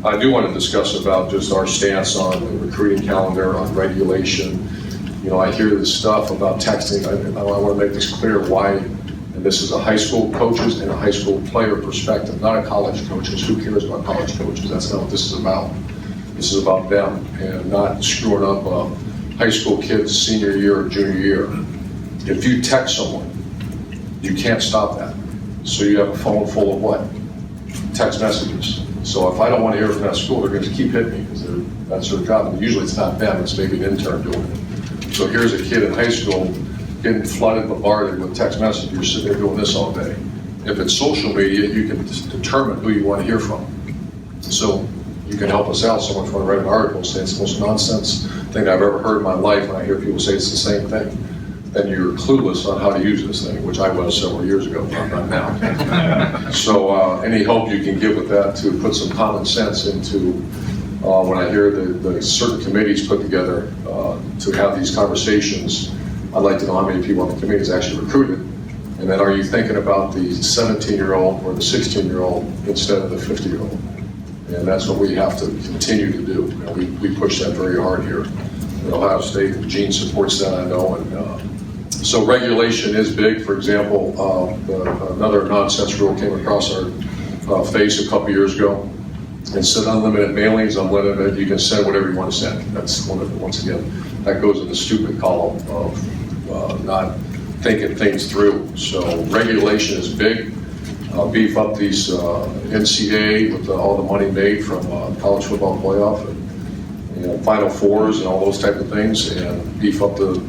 I do want to discuss about just our stance on the recruiting calendar, on regulation. You know, I hear this stuff about texting. I want to make this clear why, and this is a high school coaches and a high school player perspective, not a college coaches. Who cares about college coaches? That's not what this is about. This is about them and not screwing up a high school kid's senior year or junior year. If you text someone, you can't stop that. So you have a phone full of what? Text messages. So if I don't want to hear from that school, they're going to keep hitting me because that's their job. And usually it's not them, it's maybe an intern doing it. So here's a kid in high school getting flooded, bombarded with text messages. You're sitting there doing this all day. If it's social media, you can determine who you want to hear from. So you can help us out. Someone's going to write an article saying it's the most nonsense thing I've ever heard in my life, and I hear people say it's the same thing. Then you're clueless on how to use this thing, which I was several years ago, but I'm not now. So any help you can give with that to put some common sense into when I hear the certain committees put together to have these conversations, I'd like to know how many people on the committee is actually recruited. And then are you thinking about the 17-year-old or the 16-year-old instead of the 50-year-old? And that's what we have to continue to do. You know, we push that very hard here at Ohio State. Gene supports that, I know. And so regulation is big. For example, another nonsense rule came across our face a couple years ago. Instead of unlimited mailings, unlimited, you can send whatever you want to send. That's once again, that goes in the stupid column of not thinking things through. So regulation is big. Beef up these NCAA with all the money made from college football playoff and Final Fours and all those type of things, and beef up the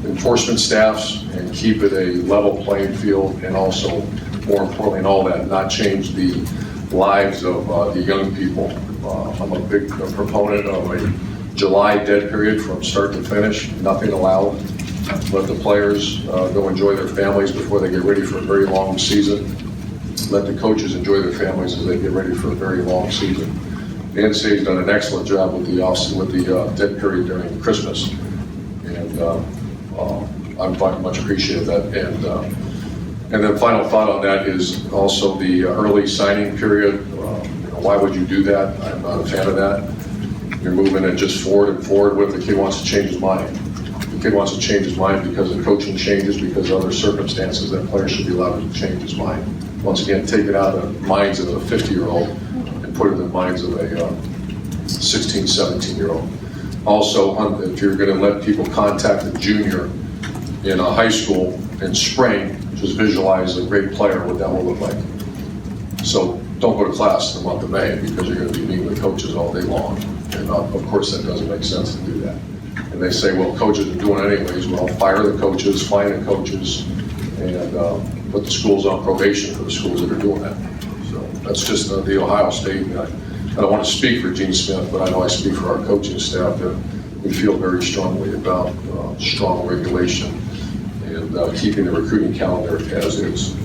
enforcement staffs and keep it a level playing field, and also, more importantly, in all that, not change the lives of the young people. I'm a big proponent of a July dead period from start to finish, nothing allowed. Let the players go enjoy their families before they get ready for a very long season. Let the coaches enjoy their families as they get ready for a very long season. The NCAA has done an excellent job with the dead period during Christmas, and I much appreciate that. And then final thought on that is also the early signing period. Why would you do that? I'm not a fan of that. You're moving it just forward and forward. What if the kid wants to change his mind? The kid wants to change his mind because the coaching changes, because of other circumstances, that player should be allowed to change his mind. Once again, take it out of the minds of a 50-year-old and put it in the minds of a 16, 17-year-old. Also, if you're going to let people contact a junior in a high school in spring, just visualize a great player, what that will look like. So don't go to class in the month of May because you're going to be meeting with coaches all day long. And of course, that doesn't make sense to do that. And they say, well, coaches are doing it anyways. Well, fire the coaches, fine the coaches, and put the schools on probation for the schools that are doing that. So that's just the Ohio State. I don't want to speak for Gene Smith, but I know I speak for our coaching staff that we feel very strongly about strong regulation and keeping the recruiting calendar as is.